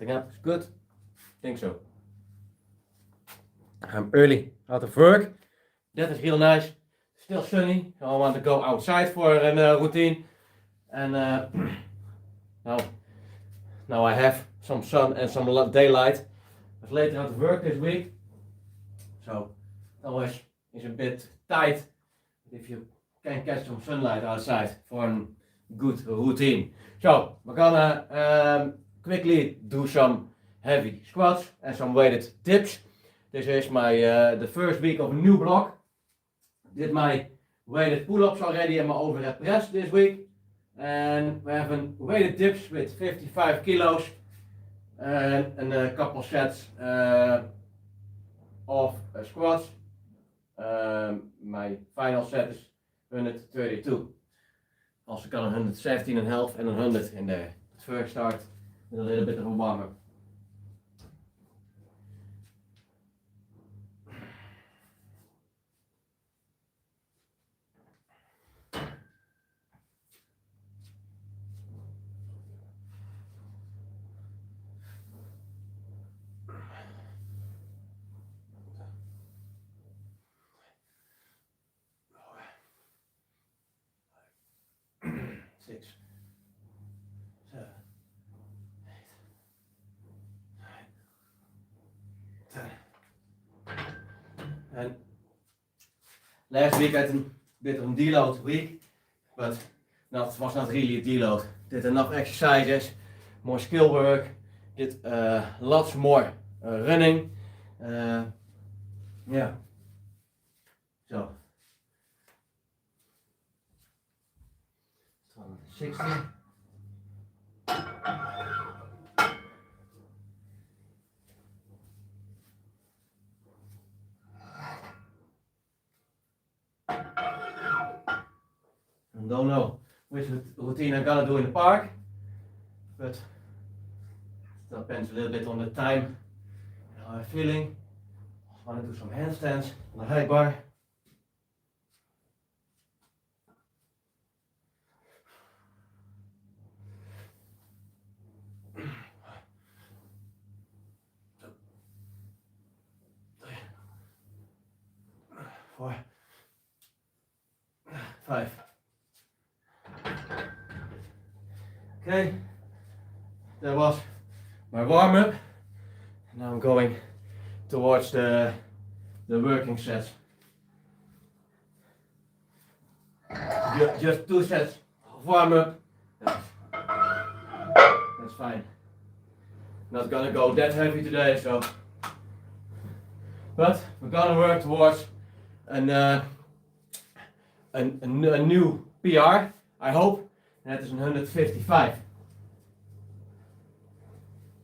Setting up is good. Think so. I'm early out of work. That is real nice. Still sunny. I want to go outside for a routine. And now I have some sun and some daylight. I was later out of work this week. So it always is a bit tight if you can catch some sunlight outside for a good routine. So we're gonna quickly do some heavy squats and some weighted dips. This is my the first week of a new block. Did my weighted pull-ups already and my overhead press this week. And we have a weighted dips with 55 kilos and a couple sets of squats. My final set is 132. Also got 117.5 and 100 in there. First start with a little bit of a warm-up. Six, 7, 8, 9, 10. And last week I had a bit of a deload week, but that was not really a deload. Did enough exercises, more skill work, did lots more running. Yeah. So 60. I don't know which routine I'm gonna do in the park, but it depends a little bit on the time and how I'm feeling. I want to do some handstands on the high bar. Four, 5. Okay, that was my warm-up. Now I'm going towards the working sets. Just 2 sets of warm-up. That's fine. Not gonna go that heavy today, so. But we're gonna work towards a new PR, I hope, and that is 155.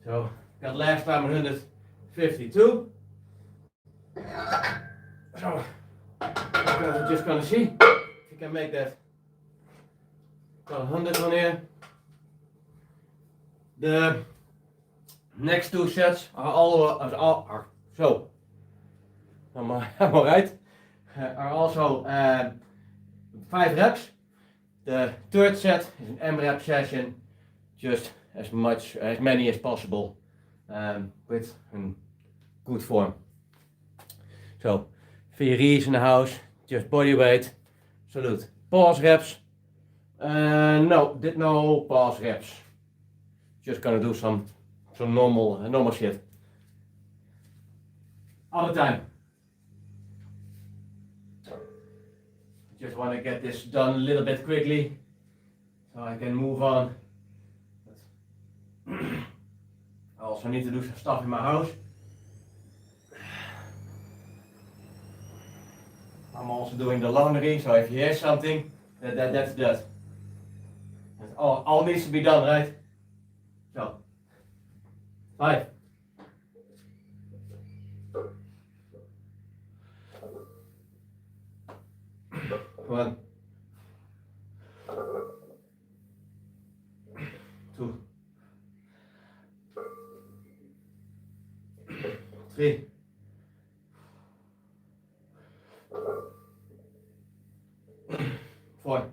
So, got last time 152. So, we're just gonna see if you can make that. Got 100 on here. The next 2 sets are all so. I'm alright. Are also 5 reps. The third set is an AMRAP session, just as many as possible, with a good form. So, VREs in the house, just body weight. Salute. Pause reps. No pause reps. Just gonna do some normal shit. All the time. Just want to get this done a little bit quickly, so I can move on. I also need to do some stuff in my house. I'm also doing the laundry, so if you hear something, that's that. All needs to be done, right? So, 5. 1, 2, 3, 4,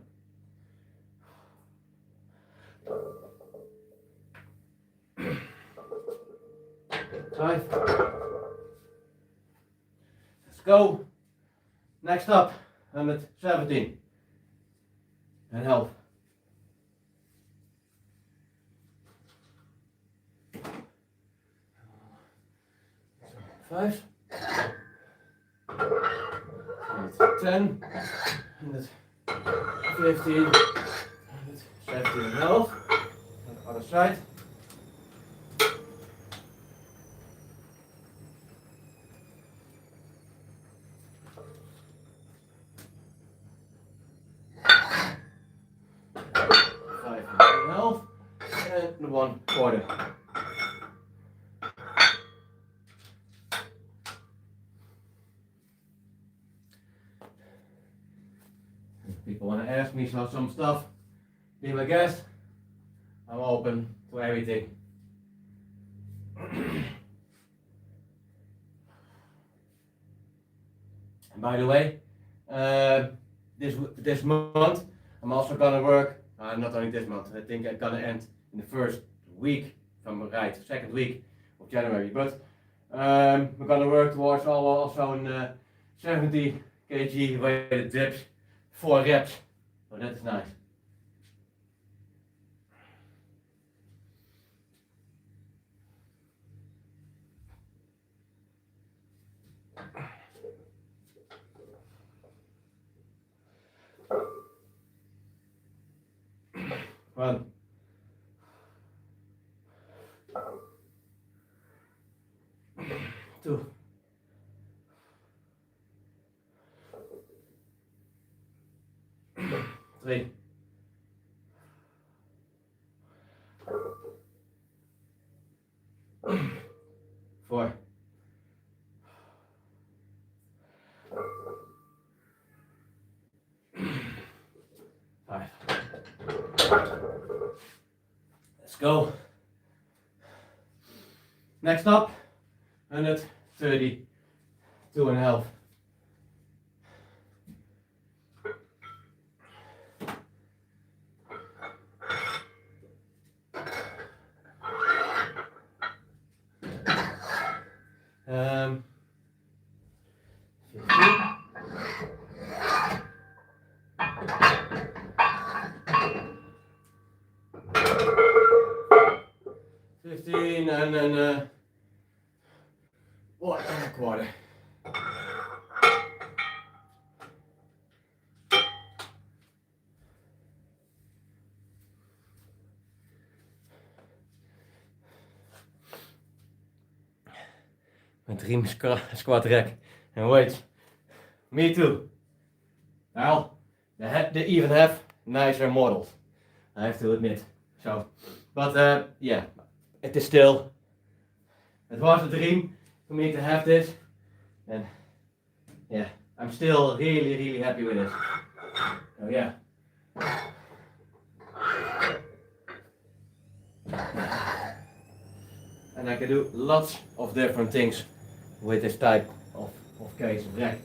5, 5. Let's go. Next up, 117 and half. 5. 10. 115. 117 and half. On the other side. 1/4. People want to ask me some stuff, be my guest. I'm open to everything. And by the way, this month I'm also gonna work. Not only this month. I think I'm gonna end in the first week, if I'm right, second week of January. But we're gonna work towards also in 70 kg weighted dips, 4 reps. So that is nice. One. 2. 3. 4. 5. Let's go. Next up, 132 and a half. Um, 15 and then 1/4. Met riem squat rack and weights. Me too. Well, they even have nicer models, I have to admit. So, but yeah, it is still. It was a dream for me to have this, and yeah, I'm still really happy with it. So yeah. And I can do lots of different things with this type of case of rack.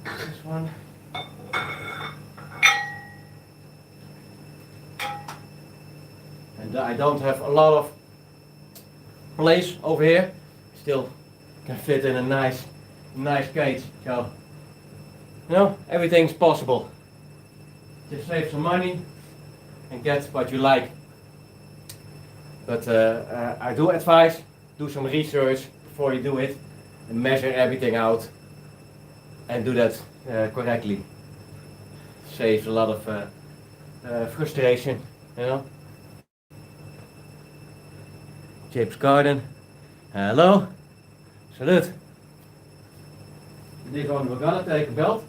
This one. And I don't have a lot of place over here. Still can fit in a nice cage. So, you know, everything's possible. Just save some money and get what you like. But I do advise, do some research before you do it and measure everything out and do that correctly. Saves a lot of frustration, you know. Tjibbe's garden. Hello. Salute. This one we're gonna take a belt.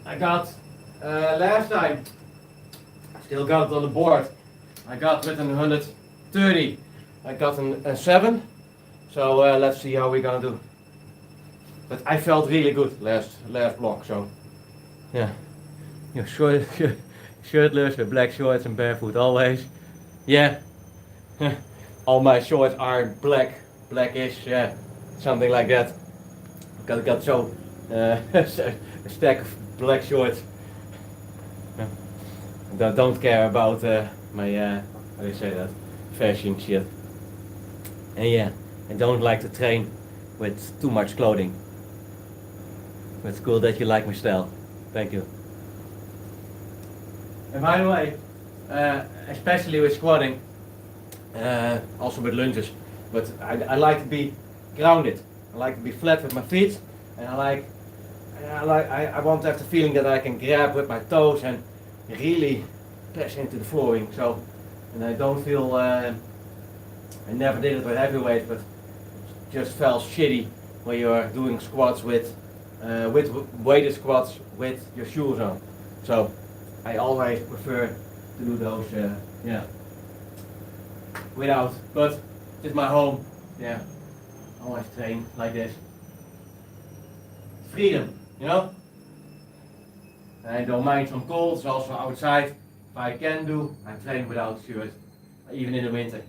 I got last time, still got it on the board. I got with an 130. I got a 7. So let's see how we're gonna do. But I felt really good last block. So yeah, you're shirtless with black shorts and barefoot always. Yeah, all my shorts are black blackish, yeah, something like that. Got so a stack of black shorts. Don't care about my how do you say that, fashion shit. And yeah, I don't like to train with too much clothing. But it's cool that you like my style. Thank you. And by the way, especially with squatting, also with lunges, but I like to be grounded. I like to be flat with my feet, and I want to have the feeling that I can grab with my toes and really press into the flooring. So, and I don't feel. I never did it with heavy weight, but it just felt shitty when you're doing squats with weighted squats with your shoes on. So I always prefer to do those, yeah, without. But it's my home. Yeah, I always train like this. Freedom, you know. And I don't mind some cold. It's also outside. If I can do, I train without shirt, even in the winter.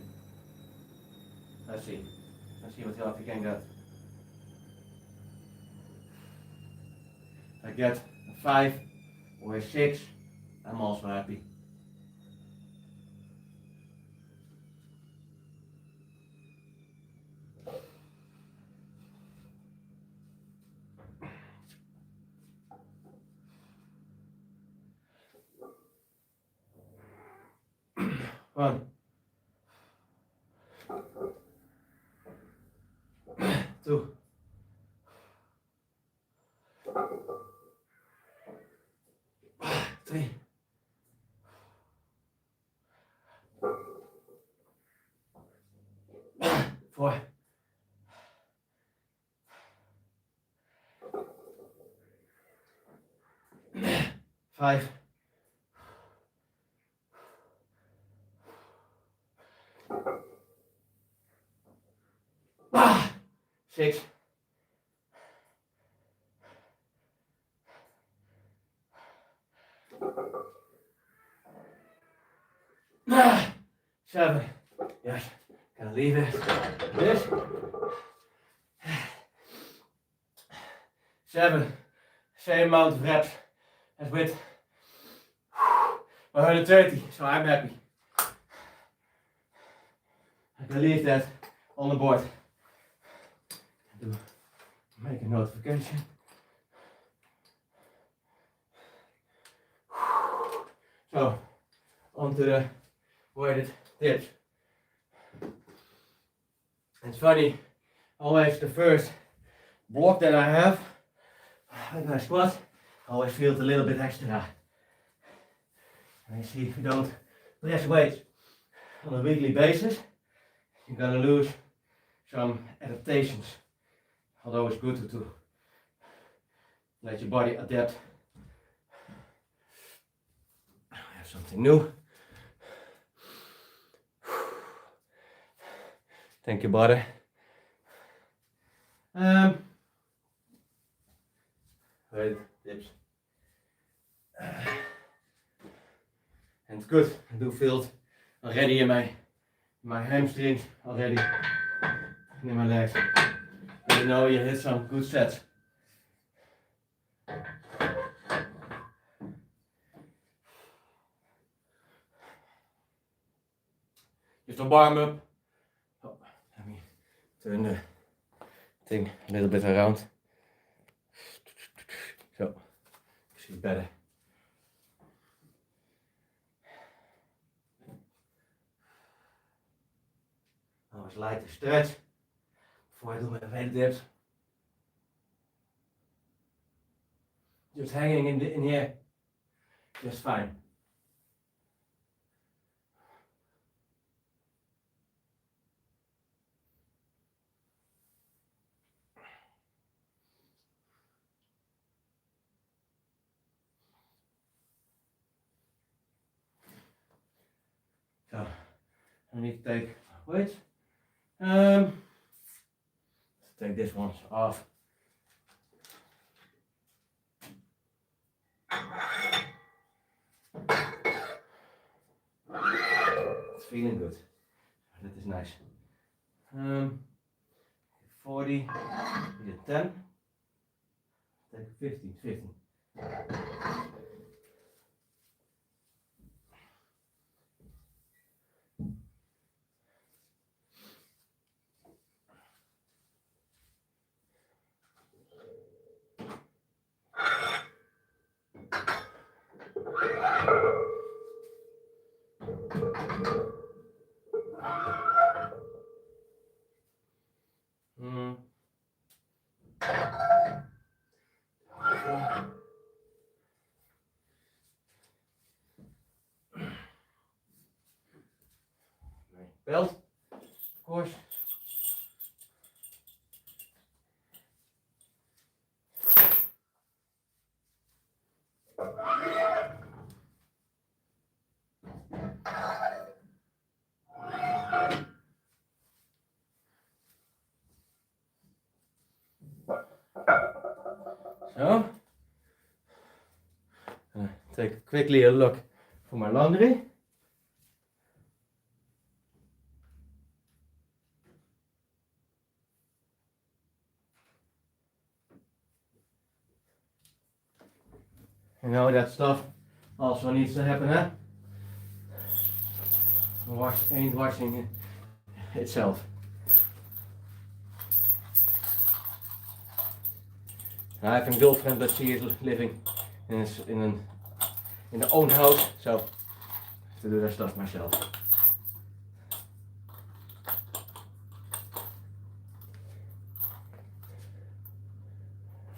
Let's see. Let's see what else we can get. If I get a 5 or a 6, I'm also happy. One, 2, 3, 4, 5, 6, 7. Yes, gonna leave it. This. 7. Same amount of reps as with 130. So I'm happy. I can leave that on the board. Make a notification. So, onto the weighted dips. It's funny, always the first block that I have when I squat, I always feel it a little bit extra. And you see, if you don't press weights on a weekly basis, you're gonna lose some adaptations. Although it's good to let your body adapt. I have something new. Thank you, body. Right, dips. And it's good. I do feel it already in my hamstrings already, and in my legs. You know, you hit some good sets. Just a warm up. Oh, let me turn the thing a little bit around. So, see better. I always like to stretch before I do my weighted dips. Just hanging in here, just fine. So, I need to take weights. Let's take this one off. It's feeling good. That is nice. 40, we did 10, take 15, 15. Belt, of course. So, take quickly a look for my laundry. You know, that stuff also needs to happen, huh? Ain't washing itself. I have a girlfriend, but she is living in their own house, so I have to do that stuff myself.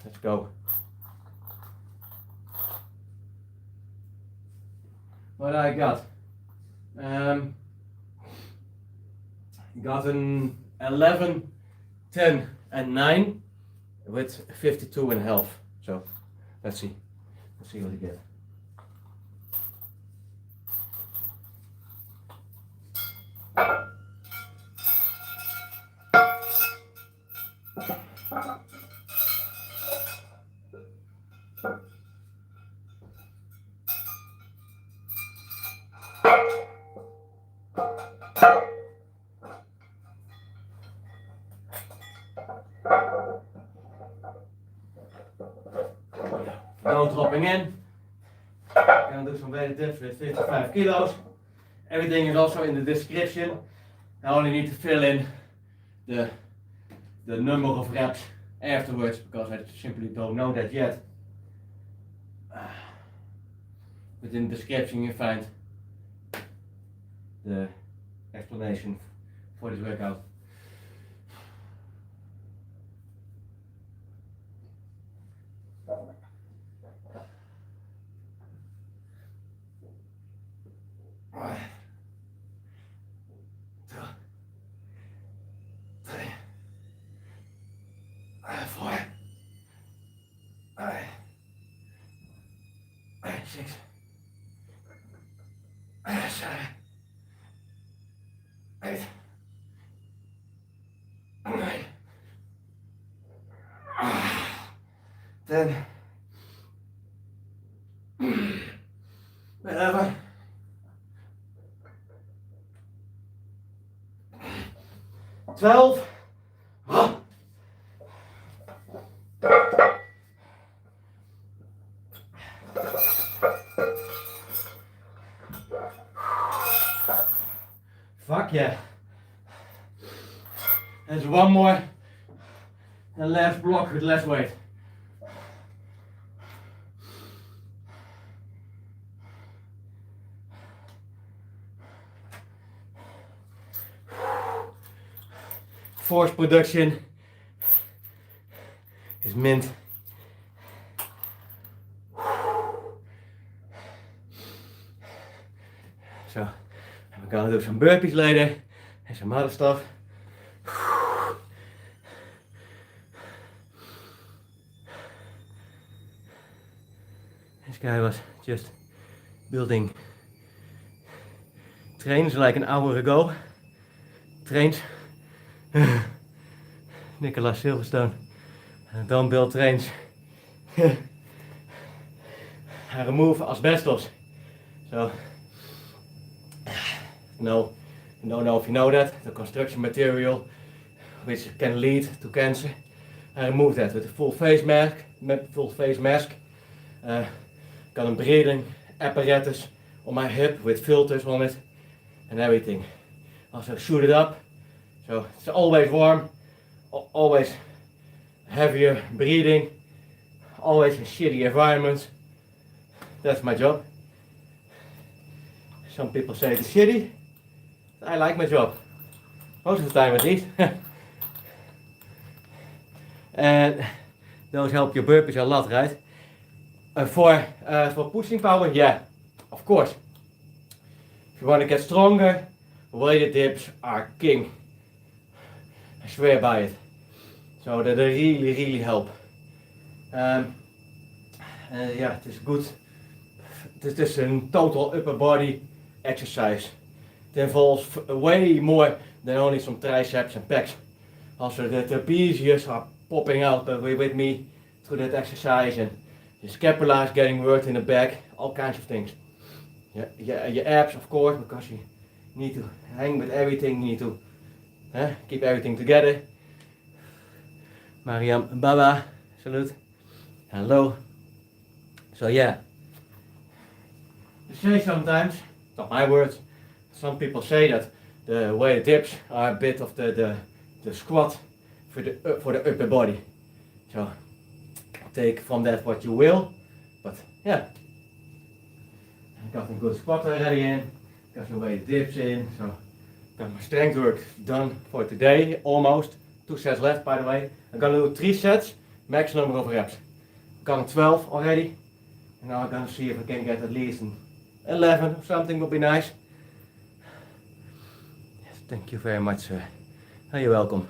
Let's go. What I got? Got an 11, 10 and 9 with 52.5. So let's see what you get. Now dropping in. Gonna do some weightlifting with 55 kilos. Everything is also in the description. I only need to fill in the number of reps afterwards because I simply don't know that yet. But in the description you find the explanation for this workout. Six, 7, 8, 9, 10, 11, 12. Fuck yeah. There's one more and last block with less weight. Force production is mint. So, we're gonna do some burpees later and some other stuff. This guy was just building trains like an hour ago. Trains. Nicholas Silverstone. Don't build trains. I remove asbestos. So, don't know if you know that. The construction material which can lead to cancer. I removed that with a full face mask. Got a breathing apparatus on my hip with filters on it and everything. Also shoot it up, so it's always warm, always heavier breathing, always in shitty environments. That's my job. Some people say it's shitty. I like my job. Most of the time at least. And those help your burpees a lot, right? For pushing power, yeah, of course. If you want to get stronger, weighted dips are king. I swear by it. So that they really help. Yeah, it is good. It is a total upper body exercise. It involves way more than only some triceps and pecs. Also the trapezius are popping out with me through that exercise, and the scapula is getting worked in the back, all kinds of things. Yeah, your abs, of course, because you need to hang with everything, you need to keep everything together. Mariam Baba, salute. Hello. So yeah, you say sometimes, not my words, some people say that the weighted dips are a bit of the squat for the upper body. So take from that what you will, but yeah. I got some good squat already in, got some weighted dips in, so got my strength work done for today, almost. 2 sets left, by the way. I'm gonna do 3 sets, max number of reps. I've gotten 12 already, and now I'm gonna see if I can get at least an 11 or something, would be nice. Yes, thank you very much, sir. Oh, you're welcome.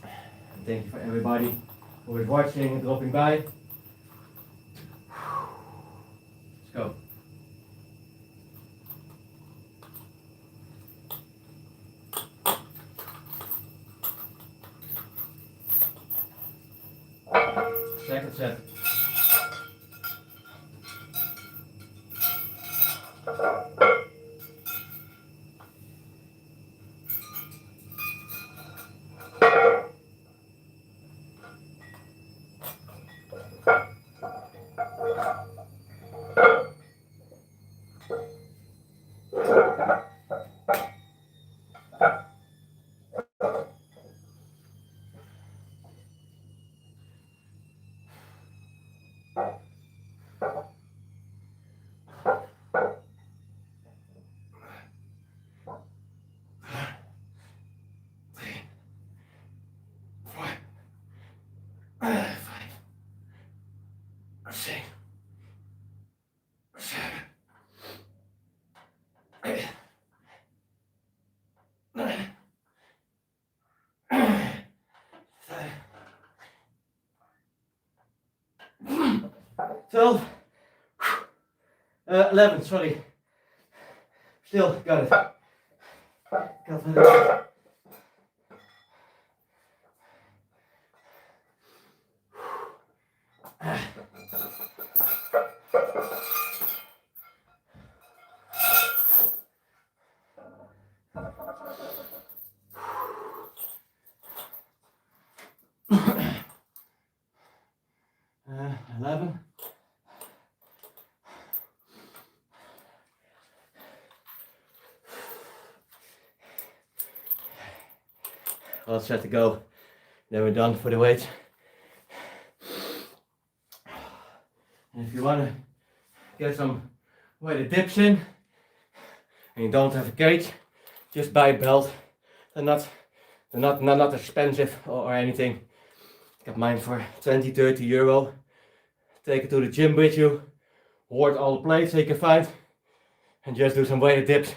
And thank you for everybody who is watching and dropping by. Let's go. Second set. So, 11, sorry. Still, got it. Got it. Well, set to go. Then we're done for the weights. And if you want to get some weighted dips in and you don't have a cage, just buy a belt. They're not expensive or anything. Got mine for 20-30 euro. Take it to the gym with you, hoard all the plates that you can find, and just do some weighted dips.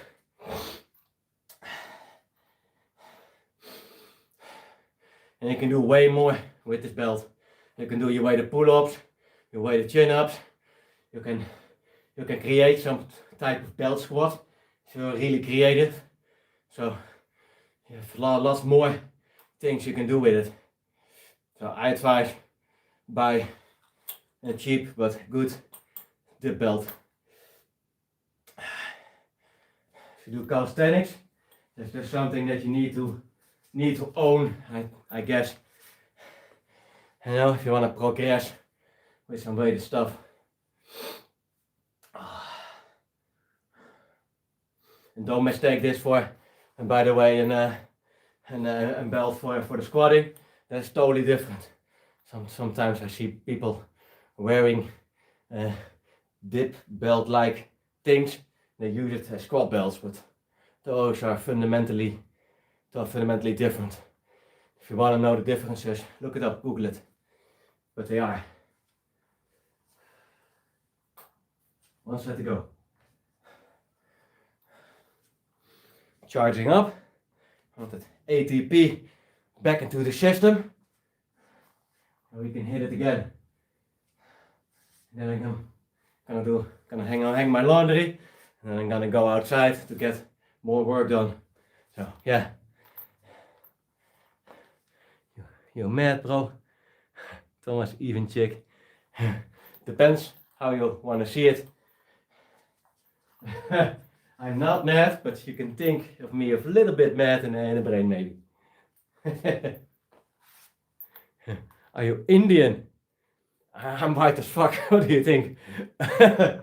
And you can do way more with this belt. You can do your weighted pull-ups, your weighted chin-ups. You can create some type of belt squat if you're really creative. So you have lots more things you can do with it. So I advise buy a cheap but good dip belt. If you do calisthenics, that's just something that you need to need to own, I guess. You know, if you want to progress with some weighted stuff. And don't mistake this for, and by the way, a belt for the squatting. That's totally different. Sometimes I see people wearing dip belt like things. They use it as squat belts, but those are fundamentally different. If you want to know the differences, look it up, Google it. But they are. One set to go. Charging up. I want that ATP back into the system. And we can hit it again. And then I'm gonna hang my laundry, and then I'm gonna go outside to get more work done. So yeah. You're mad, bro? Thomas, even chick. Depends how you want to see it. I'm not mad, but you can think of me a little bit mad in the brain, maybe. Are you Indian? I'm white as fuck. What do you think? And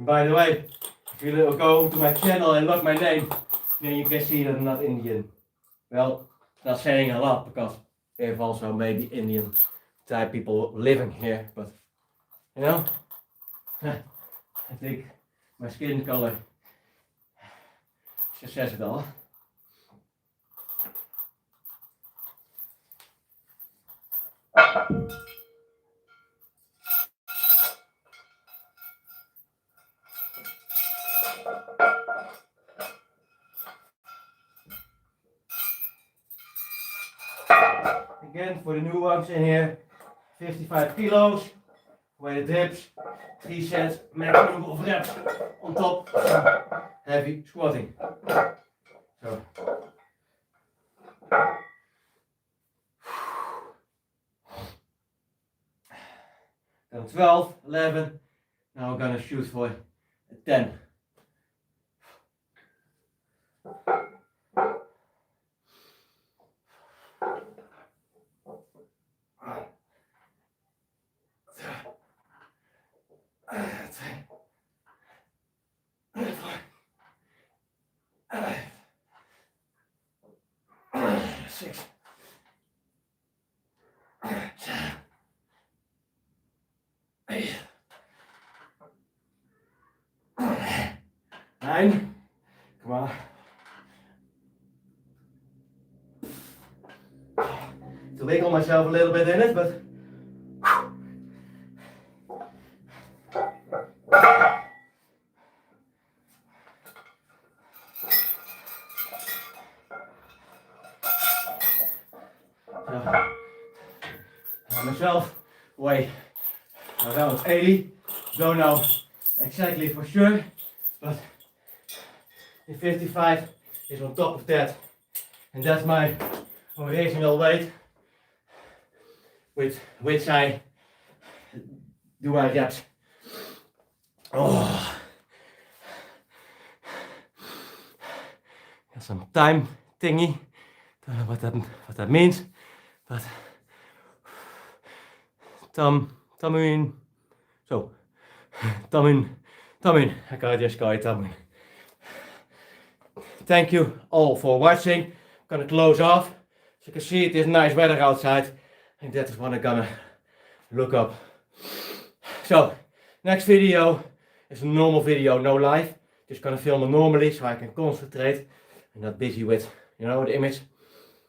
by the way, if you go to my channel and look my name, then you can see that I'm not Indian. Well, not saying a lot, because we have also maybe Indian type people living here, but you know, I think my skin color just says it all. Again, for the new ones in here, 55 kilos, weighted dips, 3 sets, maximum of reps on top of heavy squatting. So. Then 12, 11, now we're gonna shoot for a 10. Six. 8. 9. Come on. To wiggle myself a little bit in it, but myself weigh around 80. Don't know exactly for sure, but the 55 is on top of that, and that's my original weight with which I do my reps. Oh, got some time thingy. Don't know what that means, but Tamuin. So, Tamuin. I gotta just call it Tamuin. Thank you all for watching. I'm gonna close off. As you can see, it is nice weather outside, and that is what I'm gonna look up. So, next video is a normal video, no live. Just gonna film it normally so I can concentrate and not busy with, you know, the image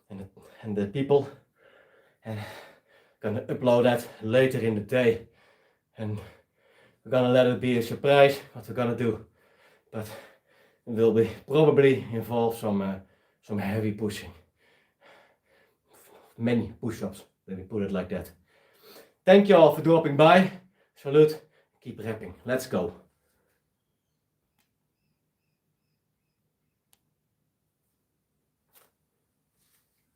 and the people. And gonna upload that later in the day, and we're gonna let it be a surprise what we're gonna do, but it will be probably involve some heavy pushing, many push-ups, let me put it like that. Thank you all for dropping by. Salute, keep repping, let's go.